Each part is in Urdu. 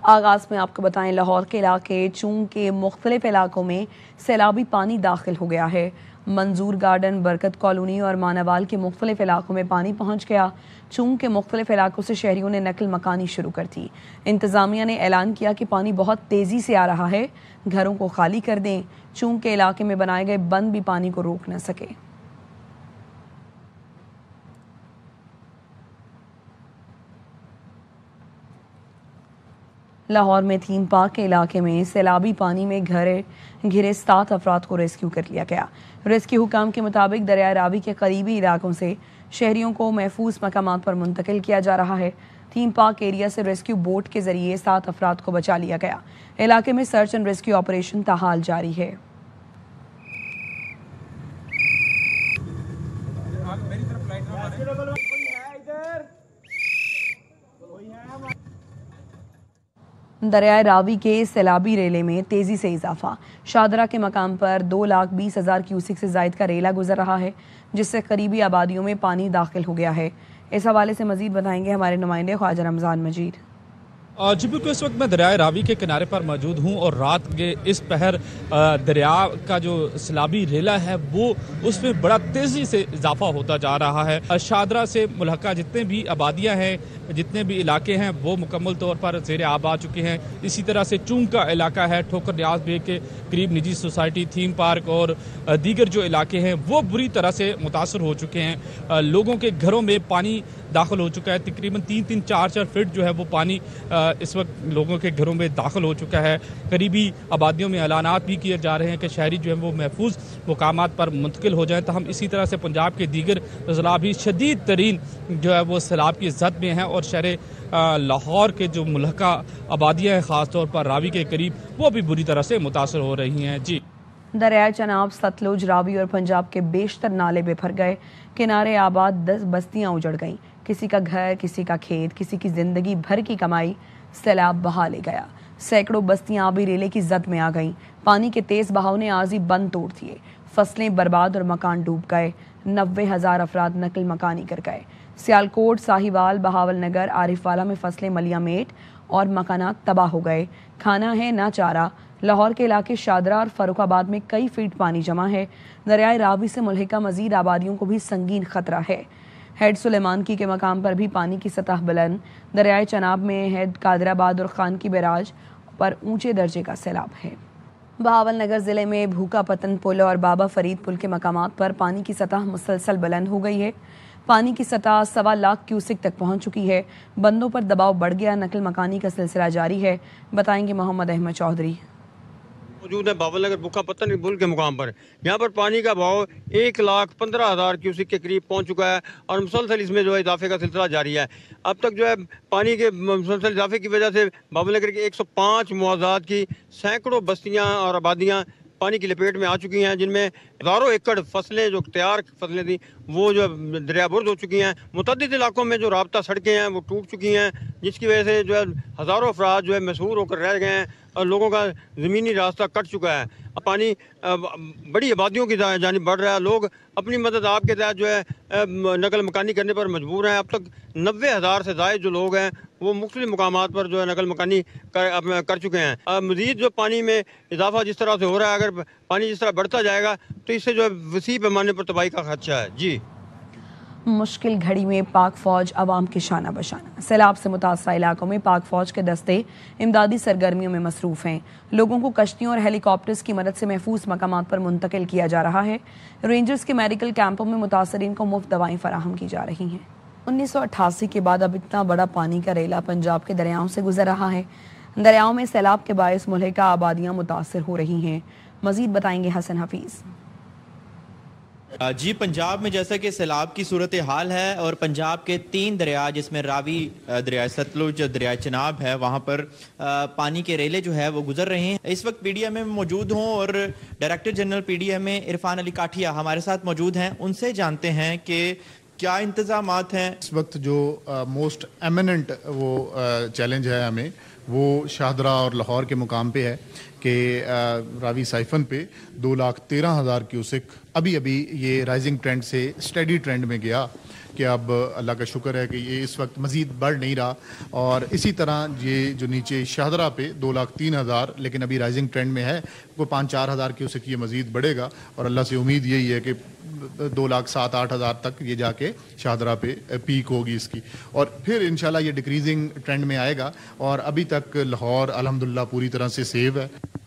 آغاز میں آپ کو بتائیں لاہور کے علاقے چونگ کے مختلف علاقوں میں سیلابی پانی داخل ہو گیا ہے۔ منظور گارڈن، برکت کالونی اور مانوال کے مختلف علاقوں میں پانی پہنچ گیا۔ چونگ کے مختلف علاقوں سے شہریوں نے نقل مکانی شروع کر دی۔ انتظامیہ نے اعلان کیا کہ پانی بہت تیزی سے آ رہا ہے، گھروں کو خالی کر دیں۔ چونگ کے علاقے میں بنائے گئے بند بھی پانی کو روک نہ سکے۔ لاہور میں تھیم پارک کے علاقے میں سیلابی پانی میں گھرے 7 افراد کو ریسکیو کر لیا گیا۔ ریسکیو حکام کے مطابق دریائے راوی کے قریبی علاقوں سے شہریوں کو محفوظ مقامات پر منتقل کیا جا رہا ہے۔ تھیم پارک ایریا سے ریسکیو بوٹ کے ذریعے 7 افراد کو بچا لیا گیا۔ علاقے میں سرچ اینڈ ریسکیو آپریشن تاحال جاری ہے۔ دریائے راوی کے سیلابی ریلے میں تیزی سے اضافہ۔ شادرہ کے مقام پر 2,20,000 کیوسک سے زائد کا ریلا گزر رہا ہے، جس سے قریبی آبادیوں میں پانی داخل ہو گیا ہے۔ اس حوالے سے مزید بتائیں گے ہمارے نمائندے خواجہ رمضان مجید۔ جی بالکل، اس وقت میں دریائے راوی کے کنارے پر موجود ہوں اور رات کے اس پہر دریا کا جو سیلابی ریلا ہے وہ اس میں بڑا تیزی سے اضافہ ہوتا جا رہا ہے۔ شادرہ سے ملحقہ جتنے بھی آبادیاں ہیں، جتنے بھی علاقے ہیں وہ مکمل طور پر زیر آب آ چکے ہیں۔ اسی طرح سے چونگ کا علاقہ ہے، ٹھوکر نیاز بیگ کے قریب نجی سوسائٹی، تھیم پارک اور دیگر جو علاقے ہیں وہ بری طرح سے متاثر ہو چکے ہیں۔ لوگوں کے گھروں میں پانی داخل ہو چکا ہے، تقریباً 3-3 4-4 فٹ جو ہے وہ پانی اس وقت لوگوں کے گھروں میں داخل ہو چکا ہے۔ قریبی آبادیوں میں اعلانات بھی کیے جا رہے ہیں کہ شہری جو ہیں وہ محفوظ مقامات پر منتقل ہو جائیں۔ تاہم اسی طرح سے پنجاب کے دیگر اضلاع بھی شدید ترین جو ہے وہ سیلاب کی زد میں ہیں اور شہر لاہور کے جو ملحقہ آبادیاں ہیں خاص طور پر راوی کے قریب وہ بھی بری طرح سے متاثر ہو رہی ہیں۔ جی، دریائے چناب، ستلج، راوی اور پنجاب کے بیشتر نالے بے بھر گئے۔ کنارے آباد 10 بستیاں اجڑ گئیں۔ کسی کا گھر، کسی کا کھیت، کسی کی زندگی بھر کی کمائی سیلاب بہا لے گیا۔ سینکڑوں بستیاں آبی ریلے کی زد میں آ گئیں۔ پانی کے تیز بہاؤ نے عارضی بند توڑ دیے، فصلیں برباد اور مکان ڈوب گئے۔ 90,000 افراد نقل مکانی کر گئے۔ سیالکوٹ، ساہیوال، بہاول نگر، عارف والا میں فصلیں ملیاں میٹ اور مکانات تباہ ہو گئے۔ کھانا ہے نہ چارہ۔ لاہور کے علاقے شادرہ اور فاروق آباد میں کئی فٹ پانی جمع ہے۔ دریائے راوی سے ملحقہ مزید آبادیوں کو بھی سنگین خطرہ ہے۔ ہیڈ سلیمان کی کے مقام پر بھی پانی کی سطح بلند۔ دریائے چناب میں ہیڈ قادر آباد اور خان کی بیراج پر اونچے درجے کا سیلاب ہے۔ بہاول نگر ضلع میں بھوکا پتن پل اور بابا فرید پل کے مقامات پر پانی کی سطح مسلسل بلند ہو گئی ہے۔ پانی کی سطح 1.25 لاکھ کیوسک تک پہنچ چکی ہے۔ بندوں پر دباؤ بڑھ گیا۔ نقل مکانی کا سلسلہ جاری ہے، بتائیں گے محمد احمد چودھری۔ موجود ہے بہاول نگر بھوکا پتن پل کے مقام پر۔ یہاں پر پانی کا بہاؤ 1,15,000 کیوسک کے قریب پہنچ چکا ہے اور مسلسل اس میں جو ہے اضافے کا سلسلہ جاری ہے۔ اب تک جو ہے پانی کے مسلسل اضافے کی وجہ سے بہاول نگر کے 105 محافظات کی سینکڑوں بستیاں اور آبادیاں پانی کی لپیٹ میں آ چکی ہیں، جن میں ہزاروں ایکڑ فصلیں جو تیار فصلیں تھیں وہ جو دریا برد ہو چکی ہیں۔ متعدد علاقوں میں جو رابطہ سڑکیں ہیں وہ ٹوٹ چکی ہیں، جس کی وجہ سے جو ہے ہزاروں افراد جو ہے محصور ہو کر رہ گئے ہیں اور لوگوں کا زمینی راستہ کٹ چکا ہے۔ پانی بڑی آبادیوں کی جانب بڑھ رہا ہے۔ لوگ اپنی مدد آپ کے تحت جو ہے نقل مکانی کرنے پر مجبور ہیں۔ اب تک 90,000 سے زائد جو لوگ ہیں وہ مختلف مقامات پر جو ہے نقل مکانی کر چکے ہیں۔ مزید جو پانی میں اضافہ جس طرح سے ہو رہا ہے، اگر پانی جس طرح بڑھتا جائے گا تو اس سے جو ہے وسیع پیمانے پر تباہی کا خدشہ ہے۔ جی، مشکل گھڑی میں پاک فوج عوام کے شانہ بشانہ۔ سیلاب سے متاثرہ علاقوں میں پاک فوج کے دستے امدادی سرگرمیوں میں مصروف ہیں۔ لوگوں کو کشتیوں اور ہیلی کاپٹرز کی مدد سے محفوظ مقامات پر منتقل کیا جا رہا ہے۔ رینجرز کے میڈیکل کیمپوں میں متاثرین کو مفت دوائیں فراہم کی جا رہی ہیں۔ 1988 کے بعد اب اتنا بڑا پانی کا ریلا پنجاب کے دریاؤں سے گزر رہا ہے۔ دریاؤں میں سیلاب کے باعث ملحقہ آبادیاں متاثر ہو رہی ہیں، مزید بتائیں گے حسن حفیظ۔ جی، پنجاب میں جیسا کہ سیلاب کی صورتحال ہے اور پنجاب کے 3 دریا جس میں راوی، دریائے ستلج، دریائے چناب ہے، وہاں پر پانی کے ریلے جو ہے وہ گزر رہے ہیں۔ اس وقت پی ڈی ایم میں موجود ہوں اور director general P D M میں عرفان علی کاٹھیا ہمارے ساتھ موجود ہیں۔ ان سے جانتے ہیں کہ کیا انتظامات ہیں اس وقت۔ جو موسٹ ایمیننٹ وہ چیلنج ہے ہمیں، وہ شاہدرہ اور لاہور کے مقام پہ ہے کہ راوی سائفن پہ 2,13,000 کیوسک ابھی یہ رائزنگ ٹرینڈ سے اسٹیڈی ٹرینڈ میں گیا، کہ اب اللہ کا شکر ہے کہ یہ اس وقت مزید بڑھ نہیں رہا، اور اسی طرح یہ جو نیچے شاہدرہ پہ 2,03,000 لیکن ابھی رائزنگ ٹرینڈ میں ہے، وہ 5-4 ہزار کیوسک یہ مزید بڑھے گا، اور اللہ سے امید یہی ہے کہ 2,07,000-8,000 تک یہ جا کے شاہدرہ پہ پیک ہوگی اس کی، اور پھر انشاءاللہ یہ ڈیکریزنگ ٹرینڈ میں آئے گا، اور ابھی تک لاہور الحمدللہ پوری طرح سے سیو ہے،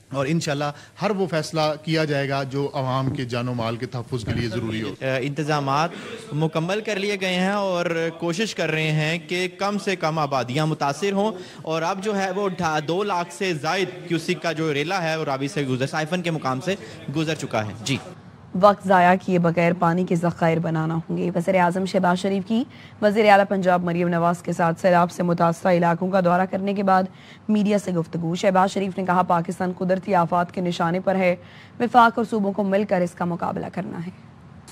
اور انشاءاللہ ہر وہ فیصلہ کیا جائے گا جو عوام کے جان و مال کے تحفظ کے لیے ضروری ہو۔ انتظامات مکمل کر لیے گئے ہیں اور کوشش کر رہے ہیں کہ کم سے کم آبادیاں متاثر ہوں، اور اب جو ہے وہ 2 لاکھ سے زائد کیوسک کا جو ریلا ہے وہ راوی سے سائفن کے مقام سے گزر چکا ہے۔ جی، وقت ضائع کیے بغیر پانی کے ذخائر بنانا ہوں گے۔ وزیر اعظم شہباز شریف کی وزیر اعلیٰ پنجاب مریم نواز کے ساتھ سیلاب سے متاثرہ علاقوں کا دورہ کرنے کے بعد میڈیا سے گفتگو۔ شہباز شریف نے کہا پاکستان قدرتی آفات کے نشانے پر ہے، وفاق اور صوبوں کو مل کر اس کا مقابلہ کرنا ہے۔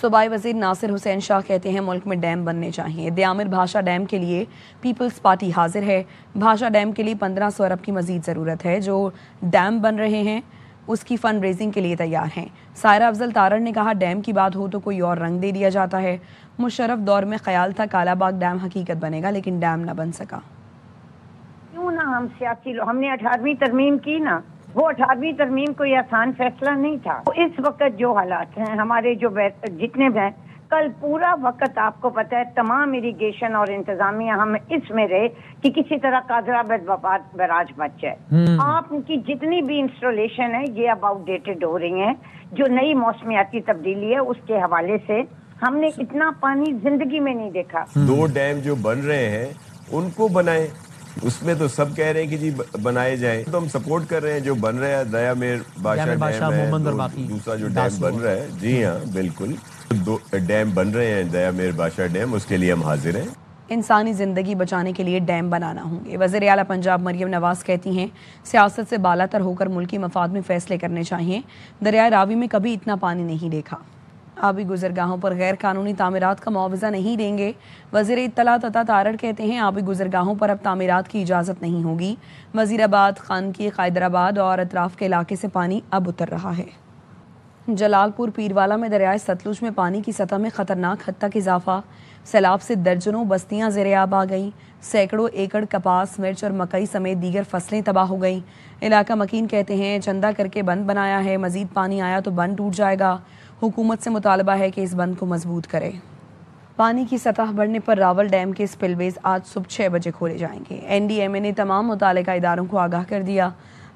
صوبائی وزیر ناصر حسین شاہ کہتے ہیں ملک میں ڈیم بننے چاہیے۔ دیامر بھاشا ڈیم کے لیے پیپلز پارٹی حاضر ہے۔ بھاشا ڈیم کے لیے 1500 ارب کی مزید ضرورت ہے۔ جو ڈیم بن رہے ہیں اس کی فنڈ ریزنگ کے لیے تیار ہیں۔ سائرہ افضل تارڑ نے کہا ڈیم کی بات ہو تو کوئی اور رنگ دے دیا جاتا ہے۔ مشرف دور میں خیال تھا کالا باغ ڈیم حقیقت بنے گا لیکن ڈیم نہ بن سکا۔ کیوں نہ ہم سیاسی ہم نے 18ویں ترمیم کی نا، وہ 18ویں ترمیم کوئی آسان فیصلہ نہیں تھا۔ اس وقت جو حالات ہیں ہمارے جو جتنے ہیں، کل پورا وقت آپ کو پتہ ہے تمام اریگیشن اور انتظامیہ ہم اس میں رہے کہ کسی طرح قادرآباد براج بچ جائے۔ آپ کی جتنی بھی انسٹالیشن ہے یہ اب آؤٹ ڈیٹڈ ہو رہی ہیں، جو نئی موسمیاتی تبدیلی ہے اس کے حوالے سے ہم نے اتنا پانی زندگی میں نہیں دیکھا۔ 2 ڈیم جو بن رہے ہیں ان کو بنائیں، اس میں تو سب کہہ رہے ہیں کہ جی بنائے جائیں، تو ہم سپورٹ کر رہے ہیں جو بن رہا ہے۔ دیا میر بادشاہ ڈیم ہے، دوسرا جو ڈیم بن رہا ہے، جی ہاں بالکل 2 ڈیم بن رہے ہیں دیا میر بادشاہ ڈیم، اس کے لیے ہم حاضر ہیں۔ انسانی زندگی بچانے کے لیے ڈیم بنانا ہوں گے۔ وزیر اعلیٰ پنجاب مریم نواز کہتی ہیں سیاست سے بالا تر ہو کر ملکی مفاد میں فیصلے کرنے چاہیے۔ دریائے راوی میں کبھی اتنا پانی نہیں دیکھا۔ آبی گزرگاہوں پر غیر قانونی تعمیرات کا معاوضہ نہیں دیں گے۔ وزیر اطلاعات عطا تارڑ کہتے ہیں آبی گزرگاہوں پر اب تعمیرات کی اجازت نہیں ہوگی۔ وزیر آباد، خانقی، حیدرآباد اور اطراف کے علاقے سے پانی اب اتر رہا ہے۔ جلال پور پیروالا میں دریائے ستلج میں پانی کی سطح میں خطرناک حد تک اضافہ۔ سیلاب سے درجنوں بستیاں زیر آب آ گئیں۔ سینکڑوں ایکڑ کپاس، مرچ اور مکئی سمیت دیگر فصلیں تباہ ہو گئیں۔ علاقہ مکین کہتے ہیں چندہ کر کے بند بنایا ہے، مزید پانی آیا تو بند ٹوٹ جائے گا۔ حکومت سے مطالبہ ہے کہ اس بند کو مضبوط کرے۔ پانی کی سطح بڑھنے پر راول ڈیم کے سپل ویز آج صبح 6 بجے کھولے جائیں گے۔ این ڈی ایم اے نے تمام متعلقہ اداروں کو آگاہ کر دیا۔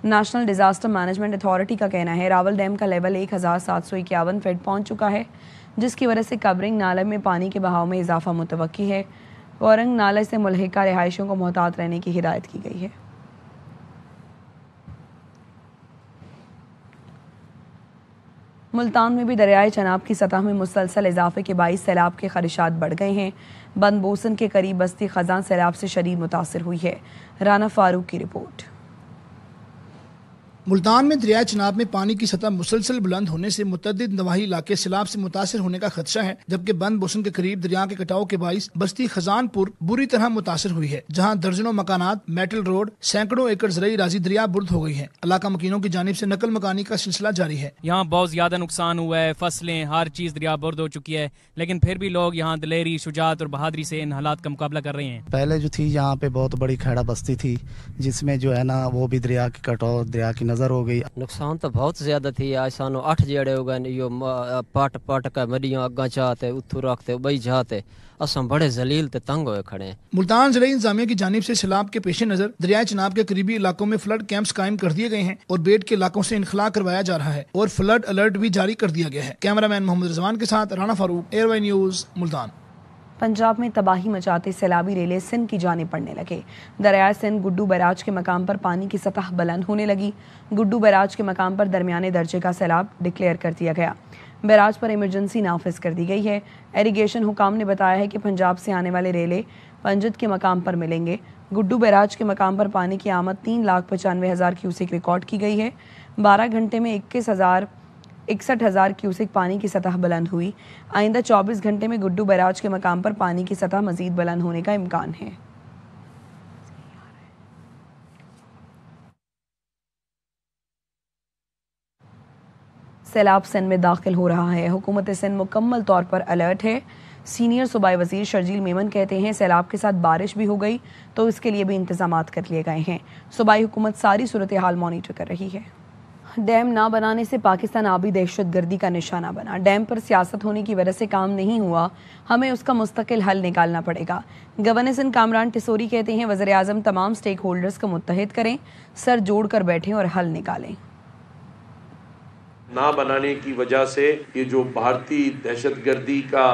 نیشنل ڈیزاسٹر مینجمنٹ اتھارٹی کا کہنا ہے راول ڈیم کا لیول 1751 فٹ پہنچ چکا ہے، جس کی وجہ سے کورنگ نالے میں پانی کے بہاؤ میں اضافہ متوقع ہے۔ کورنگ نالے سے ملحقہ رہائشیوں کو محتاط رہنے کی ہدایت کی گئی ہے۔ ملتان میں بھی دریائے چناب کی سطح میں مسلسل اضافے کے باعث سیلاب کے خدشات بڑھ گئے ہیں۔ بند بوسن کے قریب بستی خزاں سیلاب سے شدید متاثر ہوئی ہے۔ رانا فاروق کی رپورٹ۔ ملتان میں دریائے چناب میں پانی کی سطح مسلسل بلند ہونے سے متعدد نواحی علاقے سیلاب سے متاثر ہونے کا خدشہ ہے، جبکہ بند بوسن کے قریب دریا کے کٹاؤ کے باعث بستی خزان پور بری طرح متاثر ہوئی ہے، جہاں درجنوں مکانات، میٹل روڈ، سینکڑوں ایکڑ زرعی اراضی دریا برد ہو گئی ہے۔ علاقہ مکینوں کی جانب سے نقل مکانی کا سلسلہ جاری ہے۔ یہاں بہت زیادہ نقصان ہوا ہے، فصلیں، ہر چیز دریا برد ہو چکی ہے، لیکن پھر بھی لوگ یہاں دلیری، شجاعت اور بہادری سے ان حالات کا مقابلہ کر رہے ہیں۔ پہلے جو تھی یہاں پہ بہت بڑی کھیڑا بستی تھی، جس میں جو ہے نا وہ بھی دریا کی کٹاؤ، دریا کی نظر ہو گئی۔ نقصان تو بہت زیادہ تھی، آج سانو 8 جیڑے ہو گئے، یہ پٹ کا مڈیاں اگاں چاہتے اتھو رکھتے بئی جاتے، اساں بڑے ذلیل تے تنگ ہوئے کھڑے ہیں۔ ملتان زرعی انتظامیہ کی جانب سے سیلاب کے پیش نظر دریائے چناب کے قریبی علاقوں میں فلڈ کیمپس قائم کر دیے گئے ہیں اور بیٹ کے علاقوں سے انخلاء کروایا جا رہا ہے اور فلڈ الرٹ بھی جاری کر دیا گیا ہے۔ کیمرہ مین محمد رضوان کے ساتھ Rana Farooq, ARY news, Multan. Punjab میں تباہی مچاتے سیلابی ریلے سندھ کی جانب پڑنے لگے۔ دریائے سندھ گڈو بیراج کے مقام پر پانی کی سطح بلند ہونے لگی۔ گڈو بیراج کے مقام پر درمیانے درجے کا سیلاب ڈکلیئر کر دیا گیا۔ بیراج پر ایمرجنسی نافذ کر دی گئی ہے۔ ایریگیشن حکام نے بتایا ہے کہ پنجاب سے آنے والے ریلے پنجت کے مقام پر ملیں گے۔ گڈو بیراج کے مقام پر پانی کی آمد 3,95,000 کیوسک ریکارڈ کی گئی ہے۔ 12 گھنٹے میں 61,000 کیوسک پانی کی سطح بلند ہوئی۔ آئندہ 24 گھنٹے میں گڈو بیراج کے مقام پر پانی کی سطح مزید بلند ہونے کا امکان ہے۔ سیلاب سندھ میں داخل ہو رہا ہے۔ حکومت سندھ مکمل طور پر الرٹ ہے۔ سینئر صوبائی وزیر شرجیل میمن کہتے ہیں سیلاب کے ساتھ بارش بھی ہو گئی تو اس کے لیے بھی انتظامات کر لیے گئے ہیں۔ صوبائی حکومت ساری صورتحال مانیٹر کر رہی ہے۔ ڈیم نہ بنانے سے پاکستان آبی دہشت گردی کا نشانہ بنا۔ ڈیم پر سیاست ہونے کی وجہ سے کام نہیں ہوا، ہمیں اس کا مستقل حل نکالنا پڑے گا۔ گورنر سندھ کامران ٹسوری کہتے ہیں وزیر اعظم تمام سٹیک ہولڈرز کو متحد کریں، سر جوڑ کر بیٹھیں اور حل نکالیں۔ نہ بنانے کی وجہ سے یہ جو بھارتی دہشت گردی کا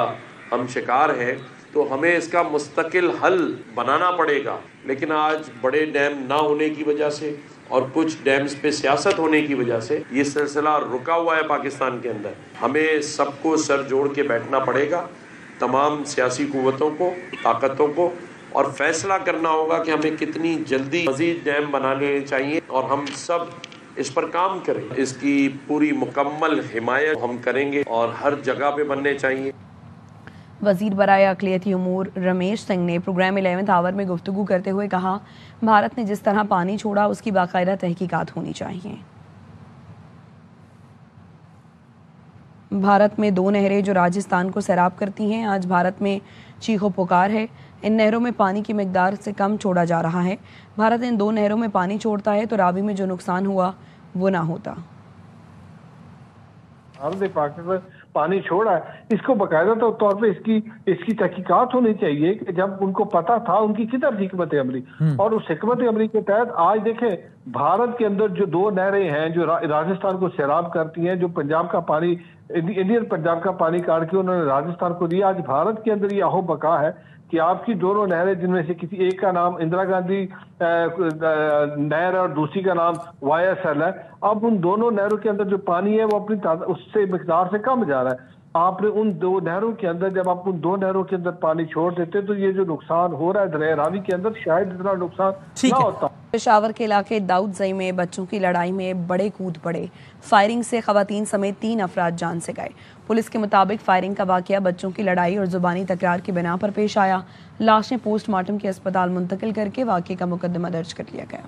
ہم شکار ہیں تو ہمیں اس کا مستقل حل بنانا پڑے گا، لیکن آج بڑے ڈیم نہ ہونے کی وجہ سے اور کچھ ڈیمز پہ سیاست ہونے کی وجہ سے یہ سلسلہ رکا ہوا ہے پاکستان کے اندر۔ ہمیں سب کو سر جوڑ کے بیٹھنا پڑے گا، تمام سیاسی قوتوں کو، طاقتوں کو، اور فیصلہ کرنا ہوگا کہ ہمیں کتنی جلدی مزید ڈیم بنانے چاہیے اور ہم سب اس پر کام کریں۔ اس کی پوری مکمل حمایت ہم کریں گے اور ہر جگہ پہ بننے چاہیے۔ وزیر برائے اقلیتی امور رمیش سنگھ نے پروگرام 11 آور میں گفتگو کرتے ہوئے کہا بھارت نے جس طرح پانی چھوڑا اس کی باقاعدہ تحقیقات ہونی چاہیے۔ بھارت میں 2 نہریں جو راجستھان کو سیراب کرتی ہیں، آج بھارت میں چیخ و پکار ہے۔ ان نہروں میں پانی کی مقدار سے کم چھوڑا جا رہا ہے۔ بھارت ان 2 نہروں میں پانی چھوڑتا ہے تو راوی میں جو نقصان ہوا وہ نہ ہوتا۔ پاکستان پانی چھوڑا ہے، اس کو باقاعدہ طور پہ اس کی تحقیقات ہونی چاہیے کہ جب ان کو پتا تھا ان کی کدھر حکمت عملی، اور اس حکمت عملی کے تحت آج دیکھیں بھارت کے اندر جو 2 نہریں ہیں جو راجستھان کو سیراب کرتی ہیں، جو پنجاب کا پانی انڈین پنجاب کا پانی کاٹ کے انہوں نے راجستھان کو دیا، آج بھارت کے اندر یہ اہو بقا ہے کہ آپ کی دونوں نہریں جن میں سے کسی ایک کا نام اندرا گاندھی نہر اور دوسری کا نام وائی ایس ایل ہے، اب ان دونوں نہروں کے اندر جو پانی ہے وہ اپنی اس سے مقدار سے کم جا رہا ہے۔ آپ نے ان 2 نہروں کے اندر جب آپ ان 2 نہروں کے اندر پانی چھوڑ دیتے تو یہ جو نقصان ہو رہا ہے دریائے راوی کے اندر شاید اتنا نقصان نہ ہوتا۔ پشاور کے علاقے داؤدزئی میں بچوں کی لڑائی میں بڑے کود پڑے، فائرنگ سے خواتین سمیت 3 افراد جان سے گئے۔ پولیس کے مطابق فائرنگ کا واقعہ بچوں کی لڑائی اور زبانی تکرار کی بنا پر پیش آیا۔ لاشیں پوسٹ مارٹم کے اسپتال منتقل کر کے واقعے کا مقدمہ درج کر لیا گیا۔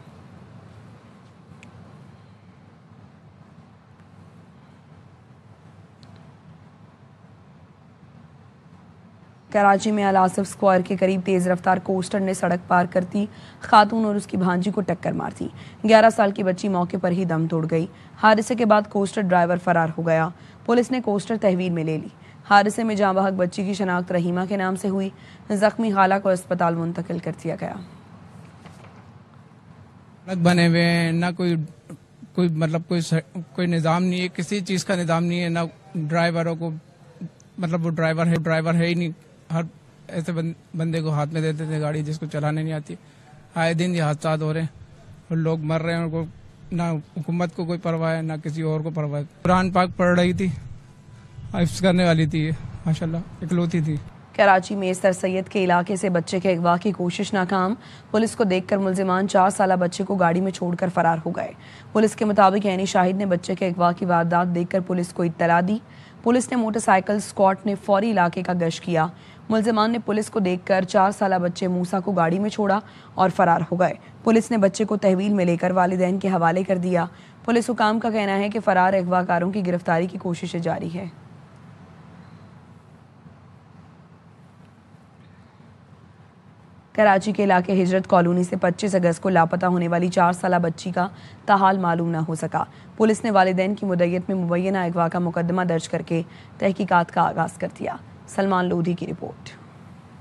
کراچی میں الآصف اسکوائر کے قریب تیز رفتار کوسٹر نے سڑک پار کرتی خاتون اور اس کی بھانجی کو ٹکر مار دی۔ 11 سال کی بچی موقع پر ہی دم توڑ گئی۔ حادثے کے بعد کوسٹر ڈرائیور فرار ہو گیا۔ پولیس نے کوسٹر تحویل میں لے لی۔ حادثے میں جاں بحق بچی کی شناخت رحیمہ کے نام سے ہوئی۔ زخمی خالہ کو اسپتال منتقل کر دیا گیا۔ سڑک بنے ہوئے ہیں، نہ کوئی مطلب کوئی نظام نہیں ہے، کسی چیز کا نظام نہیں ہے، نہ ڈرائیوروں کو مطلب وہ ڈرائیور ہے ہی نہیں۔ ہر ایسے بندے کو ہاتھ میں دے دیتے گاڑی جس کو چلانے نہیں آتی۔ آئے دن یہ حادثات ہو رہے ہیں اور لوگ مر رہے ہیں، نہ حکومت کو کوئی پرواہ ہے نہ کسی اور کو پرواہ ہے۔ قرآن پاک پڑھ رہی تھی، حفظ کرنے والی تھی، ماشاءاللہ اکلوتی تھی۔ کراچی میں سر سید کے علاقے سے بچے کے اغوا کی کوشش ناکام۔ پولیس کو دیکھ کر ملزمان 4 سالہ بچے کو گاڑی میں چھوڑ کر فرار ہو گئے۔ پولیس کے مطابق عینی شاہد نے بچے کے اغوا کی واردات دیکھ کر پولیس کو اطلاع دی۔ پولیس نے موٹر سائیکل اسکواڈ نے فوری علاقے کا گشت کیا۔ ملزمان نے پولیس کو دیکھ کر 4 سالہ بچے موسیٰ کو گاڑی میں چھوڑا اور فرار ہو گئے۔ پولیس نے بچے کو تحویل میں لے کر والدین کے حوالے کر دیا۔ پولیس حکام کا کہنا ہے کہ فرار اغوا کاروں کی گرفتاری کی کوششیں جاری ہے۔ کراچی کے علاقے ہجرت کالونی سے 25 اگست کو لاپتہ ہونے والی 4 سالہ بچی کا تاحال معلوم نہ ہو سکا۔ پولیس نے والدین کی مدعیت میں مبینہ اغوا کا مقدمہ درج کر کے تحقیقات کا آغاز کر دیا۔ سلمان لودھی کی رپورٹ۔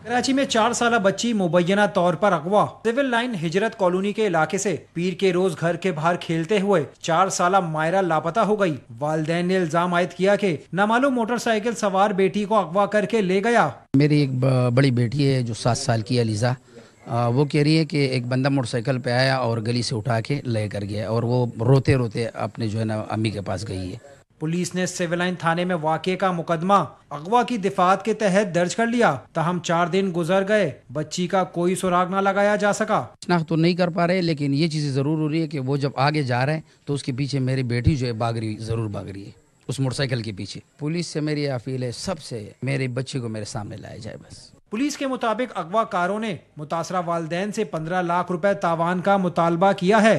کراچی میں 4 سالہ بچی مبینہ طور پر اغوا۔ سول لائن ہجرت کالونی کے علاقے سے پیر کے روز گھر کے باہر کھیلتے ہوئے 4 سالہ مائرہ لاپتہ ہو گئی۔ والدین نے الزام عائد کیا کہ نامعلوم موٹر سائیکل سوار بیٹی کو اغوا کر کے لے گیا۔ میری ایک بڑی بیٹی ہے جو 7 سال کی علیزہ، وہ کہہ رہی ہے کہ ایک بندہ موٹر سائیکل پہ آیا اور گلی سے اٹھا کے لے کر گیا اور وہ روتے روتے اپنے جو ہے نا امی کے پاس گئی ہے۔ پولیس نے سول لائن تھانے میں واقعے کا مقدمہ اغوا کی دفعات کے تحت درج کر لیا۔ تاہم 4 دن گزر گئے، بچی کا کوئی سراغ نہ لگایا جا سکا۔ شناخت تو نہیں کر پا رہے، لیکن یہ چیزیں ضرور ہو رہی ہے کہ وہ جب آگے جا رہے ہیں تو اس کے پیچھے میری بیٹی جو ہے ضرور بھاگ رہی ہے اس موٹر سائیکل کے پیچھے۔ پولیس سے میری اپیل ہے سب سے میرے بچے کو میرے سامنے لایا جائے بس۔ پولیس کے مطابق اغوا کاروں نے متاثرہ والدین سے 15 لاکھ روپے تاوان کا مطالبہ کیا ہے۔